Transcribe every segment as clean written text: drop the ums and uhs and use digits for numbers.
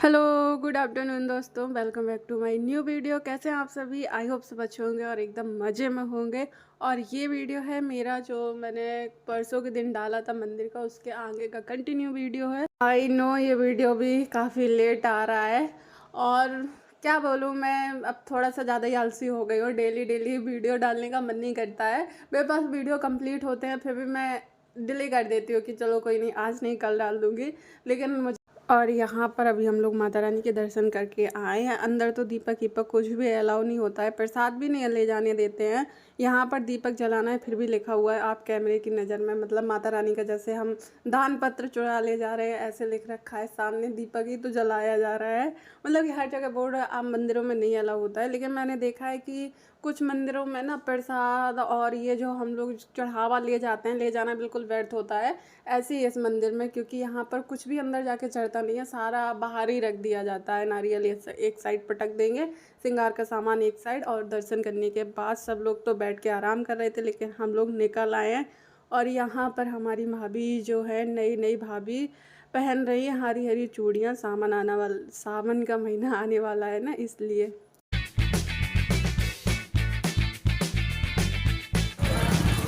Hello, good afternoon दोस्तों। Welcome back to my new video. कैसे हैं आप सभी? आई होप सब अच्छे होंगे और एकदम मज़े में होंगे। और ये वीडियो है मेरा जो मैंने परसों के दिन डाला था मंदिर का, उसके आगे का कंटिन्यू वीडियो है। आई नो ये वीडियो भी काफ़ी लेट आ रहा है और क्या बोलूँ, मैं अब थोड़ा सा ज़्यादा ही आलसी हो गई हूँ। डेली डेली वीडियो डालने का मन नहीं करता है। मेरे पास वीडियो कंप्लीट होते हैं फिर भी मैं डिले कर देती हूँ कि चलो कोई नहीं, आज नहीं कल डाल दूँगी। लेकिन मुझे और यहाँ पर अभी हम लोग माता रानी के दर्शन करके आए हैं। अंदर तो दीपक वीपक कुछ भी अलाउ नहीं होता है, प्रसाद भी नहीं ले जाने देते हैं। यहाँ पर दीपक जलाना है फिर भी लिखा हुआ है आप कैमरे की नज़र में, मतलब माता रानी का जैसे हम दान पत्र चुरा ले जा रहे हैं ऐसे लिख रखा है सामने। दीपक ही तो जलाया जा रहा है, मतलब कि हर जगह बोर्ड आम मंदिरों में नहीं अलाउ होता है। लेकिन मैंने देखा है कि कुछ मंदिरों में ना प्रसाद और ये जो हम लोग चढ़ावा ले जाते हैं, ले जाना बिल्कुल व्यर्थ होता है। ऐसे ही इस मंदिर में, क्योंकि यहाँ पर कुछ भी अंदर जाके चढ़ता नहीं है, सारा बाहर ही रख दिया जाता है। नारियल एक साइड पटक देंगे, श्रृंगार का सामान एक साइड, और दर्शन करने के बाद सब लोग तो बैठ के आराम कर रहे थे लेकिन हम लोग निकल आए हैं। और यहाँ पर हमारी भाभी जो है, नई नई भाभी पहन रही है हरी हरी चूड़ियाँ। सावन का महीना आने वाला है ना, इसलिए।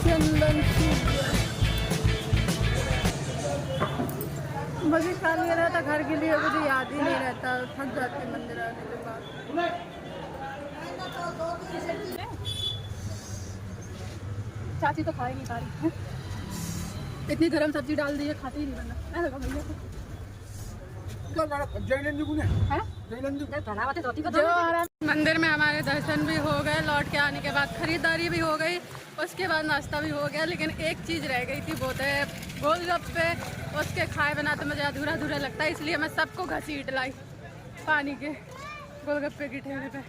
चंदन मुझे ख्याल नहीं रहता घर के लिए, मुझे याद ही नहीं रहता, थक जाती मंदिर आने के बाद। चाची तो खा ही नहीं पा रही है, इतनी गरम सब्जी डाल दी है, खाते ही नहीं बंदा। ऐसा भैया मंदिर में हमारे दर्शन भी हो गए, लौट के आने के बाद खरीदारी भी हो गई, उसके बाद नाश्ता भी हो गया। लेकिन एक चीज़ रह गई थी, वो तो गोलगप्पे। उसके खाए बिना तो मुझे अधूरा अधूरा लगता है, इसलिए मैं सबको घसीट लाई पानी के गोलगप्पे की ठेले पे।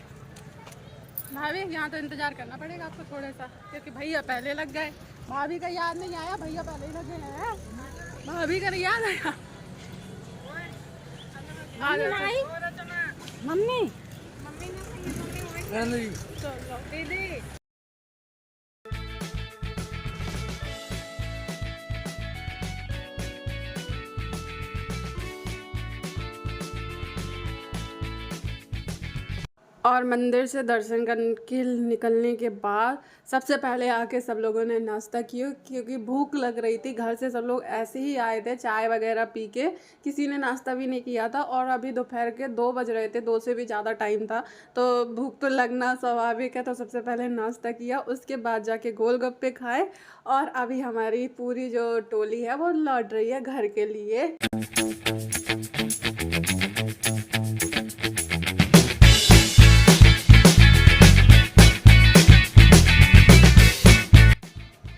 भाभी यहाँ तो इंतज़ार करना पड़ेगा आपको थोड़ा सा, क्योंकि भैया पहले लग गए। भाभी का याद नहीं आया, भैया पहले ही लगे हैं। भाभी का नहीं याद आया। मम्मी चलो दीदी। और मंदिर से दर्शन करके निकलने के बाद सबसे पहले आके सब लोगों ने नाश्ता किया, क्योंकि भूख लग रही थी। घर से सब लोग ऐसे ही आए थे चाय वगैरह पी के, किसी ने नाश्ता भी नहीं किया था। और अभी दोपहर के 2 बज रहे थे, 2 से भी ज़्यादा टाइम था, तो भूख तो लगना स्वाभाविक है। तो सबसे पहले नाश्ता किया, उसके बाद जाके गोलगप्पे खाए। और अभी हमारी पूरी जो टोली है वो लौट रही है घर के लिए।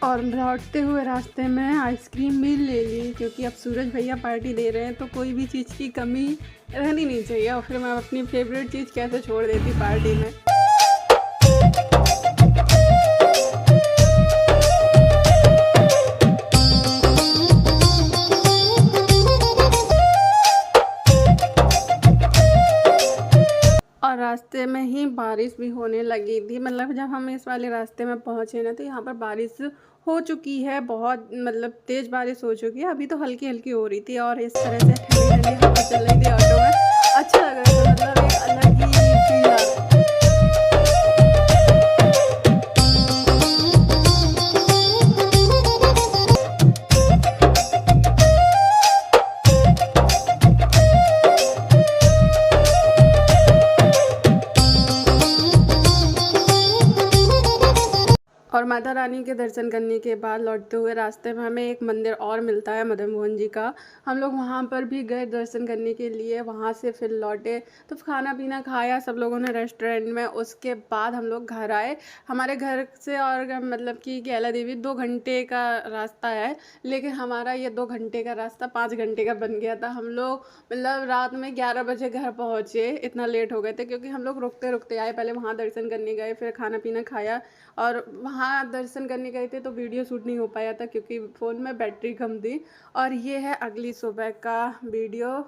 और लौटते हुए रास्ते में आइसक्रीम भी ले ली, क्योंकि अब सूरज भैया पार्टी दे रहे हैं तो कोई भी चीज़ की कमी रहनी नहीं चाहिए। और फिर मैं अपनी फेवरेट चीज़ कैसे छोड़ देती पार्टी में। और रास्ते में ही बारिश भी होने लगी थी, मतलब जब हम इस वाले रास्ते में पहुँचे ना तो यहाँ पर बारिश हो चुकी है, बहुत मतलब तेज़ बारिश हो चुकी है। अभी तो हल्की हल्की हो रही थी और इस तरह से ठंडी ठंडी हवा चल रही थी ऑटो में, अच्छा लग रहा था, मतलब एक अलग ही फील आ रहा था। और माता रानी के दर्शन करने के बाद लौटते हुए रास्ते में हमें एक मंदिर और मिलता है, मदन मोहन जी का। हम लोग वहाँ पर भी गए दर्शन करने के लिए, वहाँ से फिर लौटे तो खाना पीना खाया सब लोगों ने रेस्टोरेंट में। उसके बाद हम लोग घर आए। हमारे घर से और मतलब कि कैला देवी 2 घंटे का रास्ता है, लेकिन हमारा ये 2 घंटे का रास्ता 5 घंटे का बन गया था। हम लोग मतलब रात में 11 बजे घर पहुँचे, इतना लेट हो गए थे क्योंकि हम लोग रुकते रुकते आए। पहले वहाँ दर्शन करने गए, फिर खाना पीना खाया और वहाँ दर्शन करने गए थे तो वीडियो शूट नहीं हो पाया था क्योंकि फ़ोन में बैटरी कम थी। और ये है अगली सुबह का वीडियो।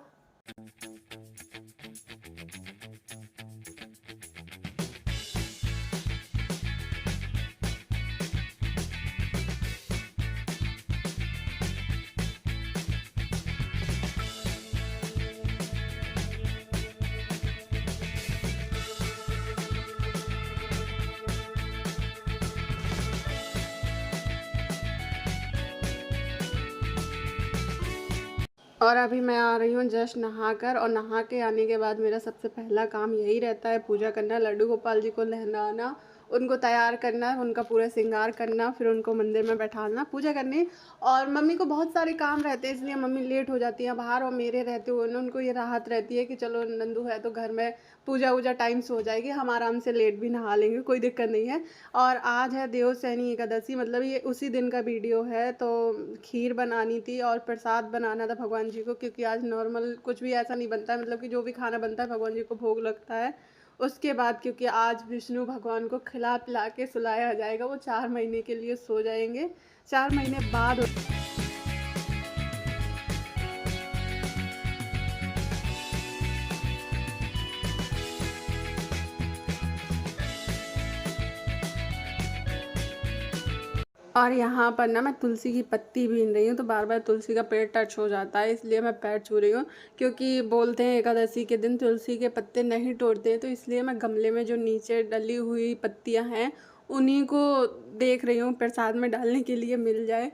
और अभी मैं आ रही हूँ जस्ट नहाकर, और नहा के आने के बाद मेरा सबसे पहला काम यही रहता है पूजा करना, लड्डू गोपाल जी को नहलाना, उनको तैयार करना, उनका पूरा श्रृंगार करना, फिर उनको मंदिर में बैठाना पूजा करनी। और मम्मी को बहुत सारे काम रहते हैं इसलिए मम्मी लेट हो जाती हैं बाहर, और मेरे रहते हुए ना उनको ये राहत रहती है कि चलो नंदू है तो घर में पूजा वूजा टाइम से हो जाएगी, हम आराम से लेट भी नहा लेंगे, कोई दिक्कत नहीं है। और आज है देवशयनी एकादशी, मतलब ये उसी दिन का वीडियो है। तो खीर बनानी थी और प्रसाद बनाना था भगवान जी को, क्योंकि आज नॉर्मल कुछ भी ऐसा नहीं बनता है, मतलब कि जो भी खाना बनता है भगवान जी को भोग लगता है। उसके बाद क्योंकि आज विष्णु भगवान को खिला पिला के सुलाया जाएगा, वो 4 महीने के लिए सो जाएंगे, 4 महीने बाद। और यहाँ पर ना मैं तुलसी की पत्ती बीन रही हूँ, तो बार बार तुलसी का पेड़ टच हो जाता है, इसलिए मैं पैर छू रही हूँ। क्योंकि बोलते हैं एकादशी के दिन तुलसी के पत्ते नहीं तोड़ते, तो इसलिए मैं गमले में जो नीचे डली हुई पत्तियाँ हैं उन्हीं को देख रही हूँ प्रसाद में डालने के लिए मिल जाए।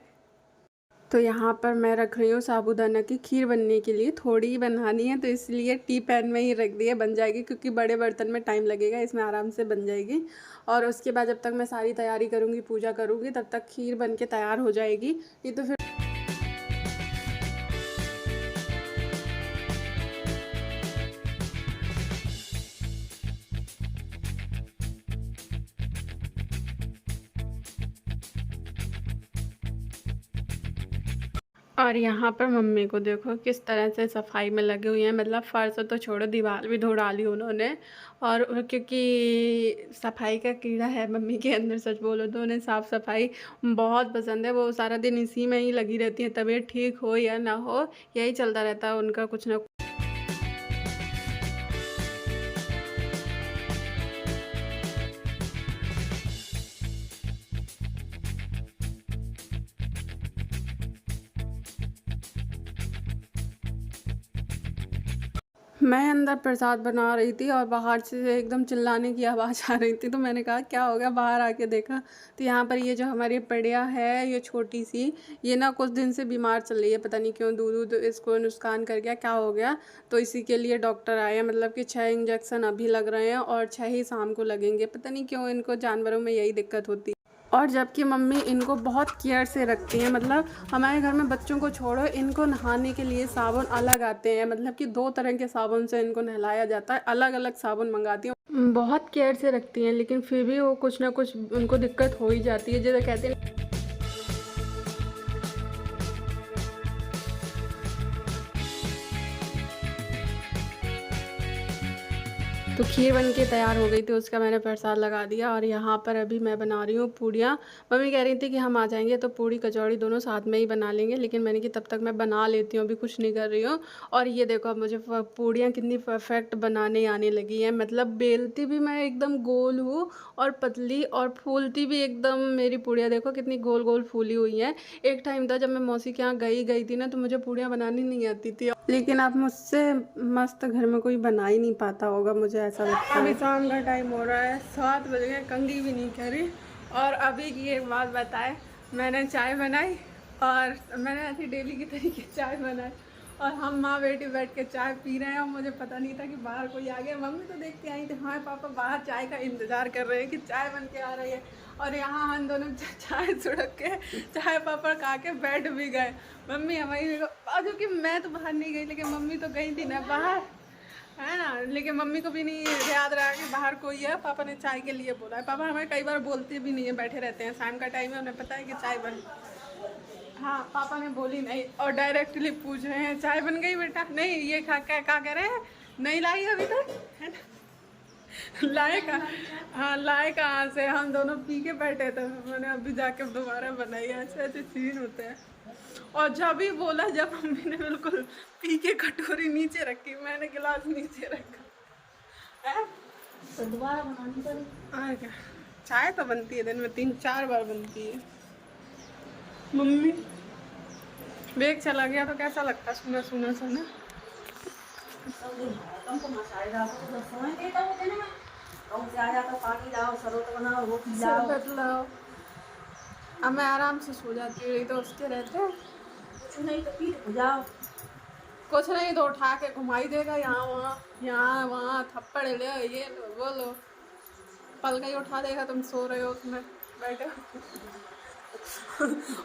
तो यहाँ पर मैं रख रही हूँ साबूदाना की खीर बनने के लिए, थोड़ी ही बनानी है तो इसलिए टी पैन में ही रख दिया, बन जाएगी, क्योंकि बड़े बर्तन में टाइम लगेगा, इसमें आराम से बन जाएगी। और उसके बाद जब तक मैं सारी तैयारी करूँगी, पूजा करूँगी, तब तक खीर बन के तैयार हो जाएगी। ये तो फिर और यहाँ पर मम्मी को देखो किस तरह से सफाई में लगे हुए हैं, मतलब फर्श तो छोड़ो, दीवार भी धो डाली उन्होंने। और क्योंकि सफाई का कीड़ा है मम्मी के अंदर, सच बोलो तो उन्हें साफ़ सफाई बहुत पसंद है, वो सारा दिन इसी में ही लगी रहती हैं, तबीयत ठीक हो या ना हो यही चलता रहता है उनका कुछ ना। मैं अंदर प्रसाद बना रही थी और बाहर से एकदम चिल्लाने की आवाज़ आ रही थी, तो मैंने कहा क्या हो गया, बाहर आके देखा तो यहाँ पर ये जो हमारी बढ़िया है, ये छोटी सी, ये ना कुछ दिन से बीमार चल रही है, पता नहीं क्यों, दूध दूध इसको नुकसान कर गया, क्या हो गया। तो इसी के लिए डॉक्टर आए हैं, मतलब कि 6 इंजेक्शन अभी लग रहे हैं और 6 ही शाम को लगेंगे, पता नहीं क्यों इनको जानवरों में यही दिक्कत होती है। और जबकि मम्मी इनको बहुत केयर से रखती हैं, मतलब हमारे घर में बच्चों को छोड़ो, इनको नहाने के लिए साबुन अलग आते हैं, मतलब कि 2 तरह के साबुन से इनको नहलाया जाता है, अलग अलग साबुन मंगाती हूँ, बहुत केयर से रखती हैं, लेकिन फिर भी वो कुछ ना कुछ उनको दिक्कत हो ही जाती है, जैसे कहते हैं। तो खीर बन के तैयार हो गई थी, उसका मैंने प्रसाद लगा दिया। और यहाँ पर अभी मैं बना रही हूँ पूड़ियाँ। मम्मी कह रही थी कि हम आ जाएंगे तो पूड़ी कचौड़ी दोनों साथ में ही बना लेंगे, लेकिन मैंने कि तब तक मैं बना लेती हूँ, अभी कुछ नहीं कर रही हूँ। और ये देखो अब मुझे पूड़ियाँ कितनी परफेक्ट बनाने आने लगी हैं, मतलब बेलती भी मैं एकदम गोल हूँ और पतली, और फूलती भी एकदम। मेरी पूड़ियाँ देखो कितनी गोल गोल फूली हुई हैं। एक टाइम था जब मैं मौसी के यहाँ गई थी ना, तो मुझे पूड़ियाँ बनानी नहीं आती थी, लेकिन अब मुझसे मस्त घर में कोई बना ही नहीं पाता होगा, मुझे ऐसा लगता है। अभी शाम का टाइम हो रहा है, 7 बज गए, कंघी भी नहीं करी। और अभी की एक बात बताए, मैंने चाय बनाई, और मैंने ऐसी डेली की तरीके चाय बनाई, और हम माँ बेटी बैठ के चाय पी रहे हैं, और मुझे पता नहीं था कि बाहर कोई आ गया। मम्मी तो देख के आई थी, हाँ पापा बाहर चाय का इंतज़ार कर रहे हैं कि चाय बन के आ रही है, और यहाँ हम दोनों चाय सुड़क के चाय पापड़ खा के बैठ भी गए। मम्मी हमारी, जो कि मैं तो बाहर नहीं गई, लेकिन मम्मी तो गई थी ना बाहर, है ना, लेकिन मम्मी को भी नहीं याद रहा कि बाहर कोई है, पापा ने चाय के लिए बोला है। पापा हमें कई बार बोलते भी नहीं है, बैठे रहते हैं, शाम का टाइम है, उन्हें पता है कि चाय बन। हाँ पापा ने बोली नहीं, और डायरेक्टली पूछ रहे हैं चाय बन गई बेटा, नहीं ये खा क्या कह रहे हैं, नहीं लाई अभी तक, है ना। लाए कहाँ, हाँ लाए कहाँ से, हम दोनों पी के बैठे थे, मैंने अभी जाके दोबारा बनाई, ऐसे ऐसे सीन होते हैं। और जब भी बोला, जब मम्मी ने बिल्कुल पी के कटोरी नीचे रखी, मैंने गिलास नीचे रखा है, तो दोबारा बनानी पड़ी। क्या चाय तो बनती है दिन में 3-4 बार बनती है। मम्मी बेग चला गया तो कैसा लगता, सुना सुना सुना। शरबत लाओ, अब मैं आराम से सो जाती हूँ, तो उसके रहते हैं नहीं तो पीठ हो जाओ। कुछ नहीं तो उठा के घुमाई देगा, यहाँ वहाँ थप्पड़ ले ये लो वो लो, पल का ही उठा देगा, तुम सो रहे हो उसमें बैठे हो।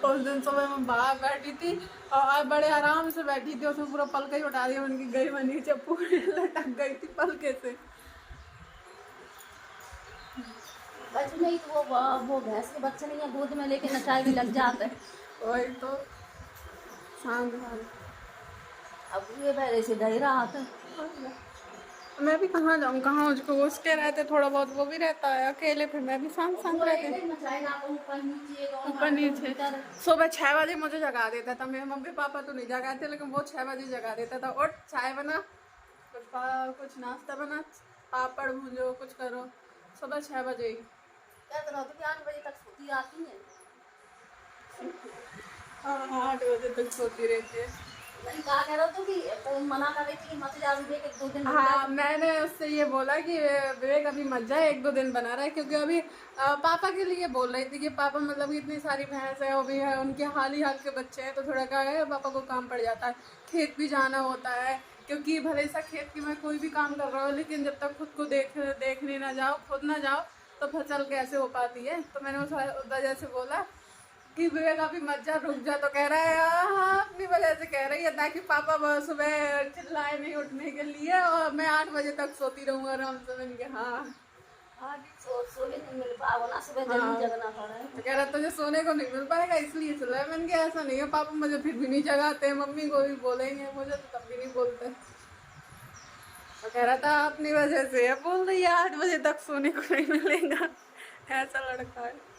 उस दिन सुबह मैं बाहर बैठी थी और आज बड़े आराम से बैठी थी, उसमें पूरा पल का ही उठा दिया, उनकी गई मैं नीचे पूरी लटक गई थी पलके से। बच नहीं तो वो भैंस के बच्चे नहीं है, गोद में लेके नचाए भी लग जाते हैं। वही तो शांत शांत। अब ये पहले से डर रहा था। मैं भी कहाँ जाऊँ, कहाँ उसको उसके रहते थोड़ा बहुत, वो भी रहता है अकेले, फिर मैं भी शांत शांत रहती हूँ। ऊपर नीचे सुबह 6 बजे मुझे जगा देता था, मेरे मम्मी पापा तो नहीं जगाते, लेकिन वो 6 बजे जगा देता था, उठ चाय बना, कुछ नाश्ता बना, पापड़ भूंजो, कुछ करो, सुबह 6 बजे ही। कहते रहो तो कि 8 बजे तक सोती आती है। हाँ 8 बजे तक सोती रहती है। नहीं कहा कह रहा तो कि तो मना कर रही थी कि मत जा विवेक, 1-2 दिन रुक हाँ जा। मैंने उससे ये बोला कि विवेक अभी मत जाए, 1-2 दिन बना रहा है, क्योंकि अभी पापा के लिए बोल रही थी कि पापा मतलब इतनी सारी भैंस है, वो भी है, उनके हाल ही हाल के बच्चे हैं, तो थोड़ा क्या है पापा को काम पड़ जाता है, खेत भी जाना होता है, क्योंकि भले सा खेत की मैं कोई भी काम कर रहा हूँ, लेकिन जब तक खुद को देखने ना जाओ, खुद ना जाओ, तो फसल कैसे हो पाती है। तो मैंने उस वजह से बोला कि विवेक अभी मत जा, रुक जा, तो कह रहा है हाँ अपनी वजह से कह रही है, ताकि पापा सुबह चिल्लाए नहीं उठने के लिए, और मैं 8 बजे तक सोती रहूँगा आराम से। मैंने कहा हाँ सो भी नहीं मिल पाओ ना, सुबह जल्दी जगना पड़ा है। तो कह रहा तुझे सोने को नहीं मिल पाएगा इसलिए चला है। मैंने कहा ऐसा नहीं है, पापा मुझे फिर भी नहीं जगाते, मम्मी को भी बोलेंगे, मुझे तो तब भी नहीं बोलते। तो कह रहा था अपनी वजह से है, बोल रही है 8 बजे तक सोने को नहीं मिलेगा, ऐसा लड़का है।